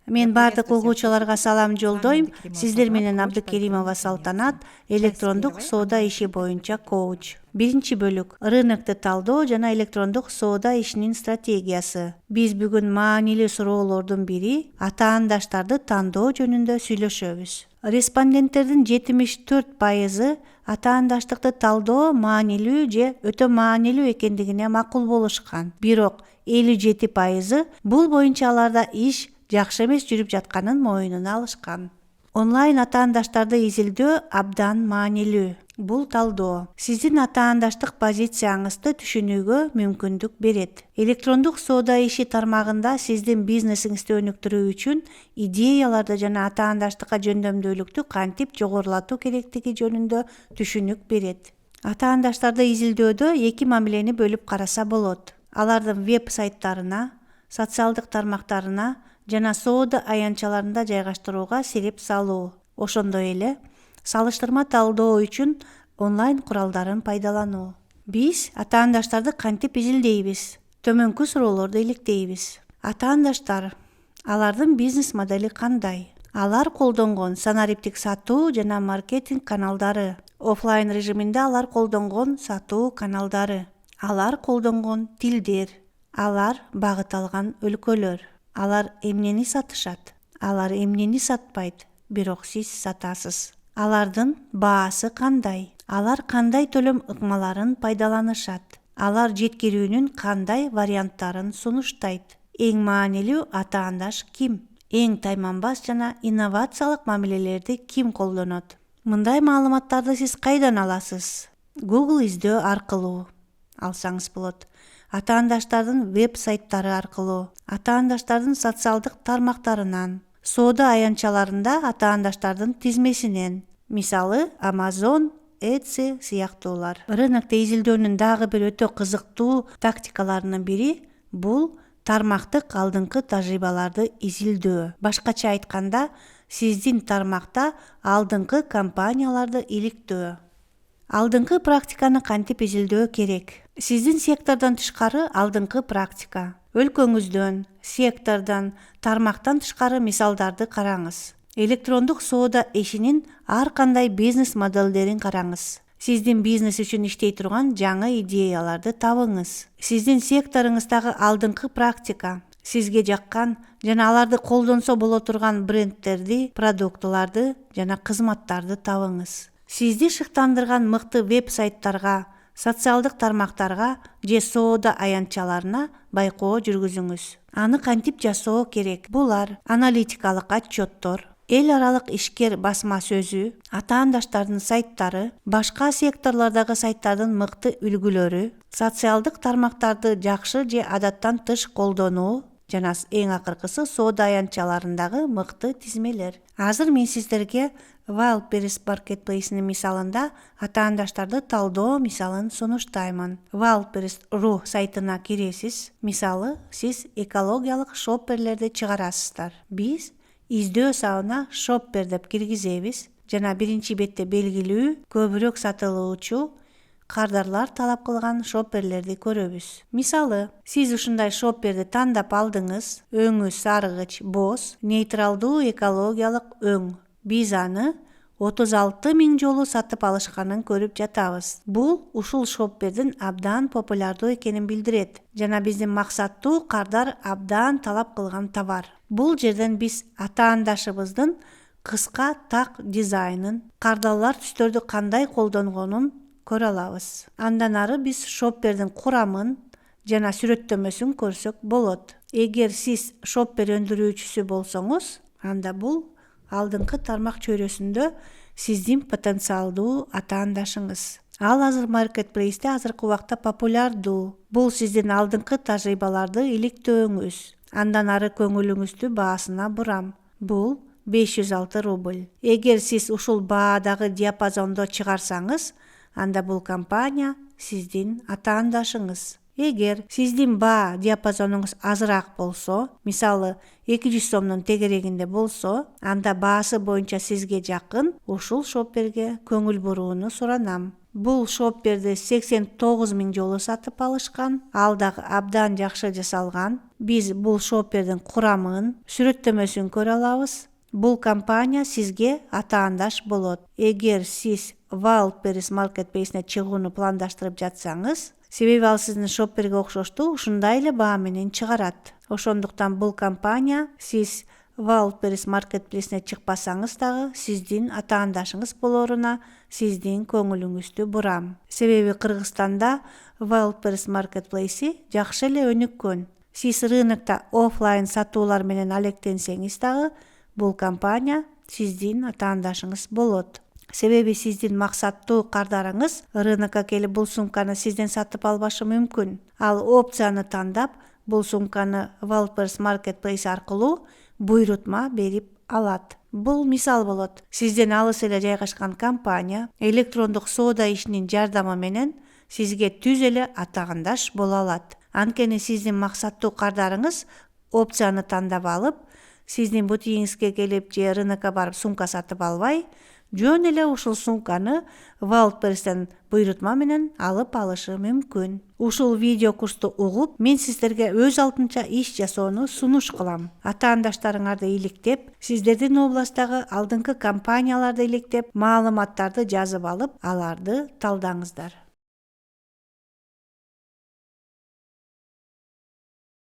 Мен бардык угуучуларга салам жолдойм. Сиздер менен Абдыкеримова Салтанат, электрондук соода иши боюнча коуч. Биринчи бөлүк — рынокты талдоо жана электрондук соода ишинин стратегиясы. Биз бүгүн маанилүү суроолордун бири ата-андаштарды тандоо жөнүндө сүйлөшөбүз. Респонденттердин 74% ата-андаштыкты талдоо маанилүү же өтө маанилүү экендигине макул болушкан. Бирок 57% бул боюнча аларда иш жакшы эмес жүрүп жатканын моюнуна алышкан. Онлайн ата-андаштарды изилдөө абдан маанилүү. Бул талдоо сиздин ата-андаштык позицияңызды түшүнүүгө мүмкүндүк берет. Электрондук соода иши тармагында сиздин бизнесиңизди өнүктүрүү үчүн идеяларды жана ата-андаштыкка жөндөмдүүлүктү кантип жогорулатуу керектиги жөнүндө түшүнүк берет. Ата-андаштарды изилдөөдө эки мамилени бөлүп караса болот. Алардын веб-сайттарына, социалдык тармактарына жана соода аянтчаларында жайгаштырууга сереп салуу. Ошондой эле салыштырма талдоо үчүн онлайн куралдарын пайдалануу. Биз ата-андаштарды кантип изилдейбиз? Төмөнкү суроолорду иликтейбиз. Ата-андаштар, алардын бизнес модели кандай? Алар колдонгон санариптик сатуу жана маркетинг каналдары, офлайн режиминде алар колдонгон сатуу каналдары, алар колдонгон тилдер, алар багыт алган өлкөлөр, алар эмнени сатышат, алар эмнени сатпайт, бирок сиз сатасыз. Алардын баасы кандай? Алар кандай төлөм ыкмаларын пайдаланышат? Алар жеткирүүнүн кандай варианттарын сунуштайт? Эң маанилүү ата-андаш ким? Эң тайманбас жана инновациялык мамилелерди ким колдонот? Мындай маалыматтарды сиз кайдан аласыз? Google издөө аркылуу алсаңыз болот. Ата-андаштардын веб-сайттары аркылуу, ата-андаштардын социалдык тармактарынан, соода аянтчаларында ата-андаштардын тизмесинен, мисалы Amazon, Etsy сыяктуулар. Рынокто изилдөөнүн дагы бир өтө кызыктуу тактикаларынын бири бул тармактык алдыңкы тажрыйбаларды изилдөө. Башкача айтканда, сиздин тармакта алдыңкы компанияларды иликтөө. Алдыңкы практиканы кантип изилдөө керек? Сиздин сектордон тышкары алдыңкы практика, өлкөңүздөн, сектордон, тармактан тышкары мисалдарды караңыз. Электрондук соода ишинин ар кандай бизнес моделдерин караңыз. Сиздин бизнес үчүн иштей турган жаңы идеяларды табыңыз. Сиздин секторуңуздагы алдыңкы практика, сизге жаккан жана аларды колдонсо боло турган брендтерди, продуктуларды жана кызматтарды табыңыз. Сизди шыктандырган мыкты веб-сайттарга, социалдык тармактарга же соода аянтчаларына байкоо жүргүзүңүз. Аны кантип жасоо керек? Булар аналитикалык отчеттор, эл аралык ишкер басма сөзү, ата-андаштардын сайттары, башка секторлордогу сайттардын мыкты үлгүлөрү, социалдык тармактарды жакшы же адаттан тыш колдонуу жана эң акыркысы соода аянтчаларындагы мыкты тизмелер. Азыр мен сиздерге Wildberries Marketplace'нин мисалында ата-андаштарды талдоо мисалын сунуштаймын. Wildberries.ru сайтына киресиз. Мисалы, сиз экологиялык шопперлерди чыгарасыздар. Биз издөө сабына шоппер деп киргизебиз жана биринчи бетте белгилүү, көбүрөөк сатылуучу кардарлар талап кылган шопперлерди көрөбүз. Мисалы, сиз ушундай шопперди тандап алдыңыз. Өңү сарыгыч, боз, нейтралдуу экологиялык өң. Биз аны 36 000 жолу сатып алышканын көрүп жатабыз. Бул ушул шоппердин абдан популярдуу экенин билдирет жана биздин максаттуу кардар абдан талап кылган товар. Бул жерден биз ата-андашыбыздын кыска так дизайнын, кардалар түстөрдү кандай колдонгонун көрө алабыз. Андан ары биз шоппердин курамын жана сүрөттөмөсүн көрсөк болот. Эгер сиз шоппер өндүрүүчүсү болсоңуз, анда бул алдыңкы тармак чөйрөсүндө сиздин потенциалдуу ата-андашыңыз. Ал азыр маркетплейсте азыркы убакта популярдуу. Бул сиздин алдыңкы тажрыйбаларды иликтөөңүз. Андан ары көңүлүңүздү баасына бурам. Бул 506 рубль. Эгер сиз ушул баадагы диапазондо чыгарсаңыз, анда бул компания сиздин ата-андашыңыз. Эгер сиздин баа диапазонуңуз азыраак болсо, мисалы 200 сомдун тегерегинде болсо, анда баасы боюнча сизге жакын ушул шопперге көңүл бурууну суранам. Бул шопперди 89 000 жолу сатып алышкан. Ал дагы абдан жакшы жасалган. Биз бул шоппердин курамын, сүрөттөмөсүн көрө алабыз. Бул компания сизге атаандаш болот. Эгер сиз Wildberries Marketplace'не чыгууну пландаштырып жатсаңыз, себеби ал сиздин шопперге окшоштуу ушундай эле баа менен чыгарат. Ошондуктан бул компания сиз Wildberries Marketplace'не чыкпасаңыз дагы сиздин атаандашыңыз болоруна сиздин көңүлүңүздү бурам. Себеби Кыргызстанда Wildberries Marketplace жакшы эле өнүккөн. Сиз рынокто оффлайн сатуулар менен алектенсеңиз дагы бул компания сиздин атаандашыңыз болот. Себеби сиздин максаттуу кардарыңыз рынокко келип бул сумканы сизден сатып албашы мүмкүн. Ал опцияны тандап, бул сумканы Wildberries Marketplace аркылуу буйрутма берип алат. Бул мисал болот. Сизден алыс эле жайгашкан компания электрондук соода ишинин жардамы менен сизге түз эле атаандаш боло алат. Анткени сиздин максаттуу кардарыңыз опцияны тандап алып, сиздин бутигиңизге келип же рынокко барып сумка сатып албай, жөн эле ушул сумканы Wildberries'тен буйрутма менен алып алышы мүмкүн. Ушул видео курсту угуп, мен сиздерге өз алдынча иш жасоону сунуш кылам. Атаандаштарыңарды иликтеп, сиздердин областтагы алдыңкы компанияларды иликтеп, маалыматтарды жазып алып, аларды талдаңыздар.